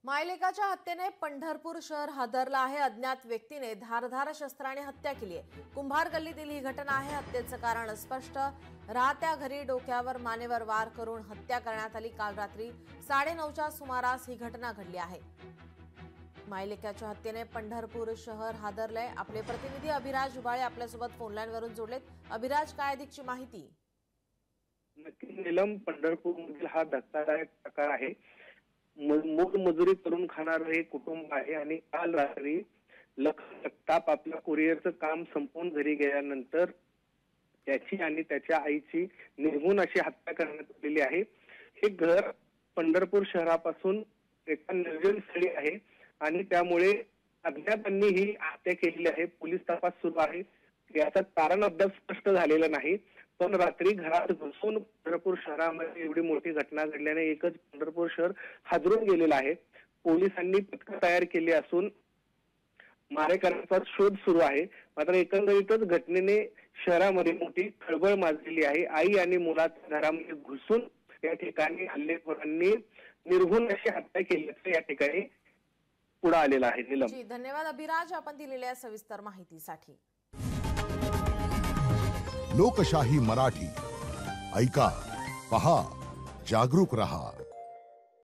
मायलेकाच्या हत्येने पंढरपूर शहर हादरलं आहे। अज्ञात व्यक्तीने धारधार शस्त्राने हत्या केली आहे। कुंभार गल्लीतील ही घटना आहे। हत्येचं कारण अस्पष्ट। राहत्या घरी डोक्यावर मानेवर वार करून हत्या करण्यात आली। काल रात्री 9:30च्या सुमारास ही घटना घडली आहे। मायलेकाच्या हत्येने पंढरपूर शहर हादरलंय। आपले प्रतिनिधी अभिराज उबाळे आपल्यासोबत फोनलाईनवरून जोडलेत। अभिराज, काय अधिकची माहिती? नक्की नीलम, पंढरपूरमधील हा धक्कादायक प्रकार आहे। मूल मजुरी करून खाणारं हे कुटुंब आहे आणि काल रात्री लखन जगताप आपल्या कुरिअरचं काम संपवून घरी गेल्यानंतर त्याची आणि त्याच्या आईची निर्घृण अशी हत्या करण्यात आलेली आहे। हे घर पंढरपूर शहरापासून एका निर्जन स्थळी आहे आणि त्यामुळे अज्ञातांनी ही हत्या केलेली आहे। पोलीस तपास सुरू आहे। याचं कारण अद्याप स्पष्ट झालेलं नाही, पण रात्री घरात घुसून पंढरपूर शहरामध्ये एवढी मोठी घटना घडल्याने एकच पंढरपूर शहर हादरून गेलेलं आहे। पोलिसांनी पथकं तयार केली असून मारेकऱ्यांचा शोध सुरू आहे। मात्र एकंदरीतच घटनेने शहरामध्ये मोठी खळबळ माजलेली आहे। आई आणि मुलाच्या घरामध्ये घुसून या ठिकाणी हल्लेखोरांनी निर्घृण अशी हत्या केल्याचं या ठिकाणी पुढे आलेलं आहे। नीलम, जी धन्यवाद अभिराज, आपण दिलेल्या सविस्तर माहितीसाठी। लोकशाही मराठी ऐका, पहा, जागरूक रहा।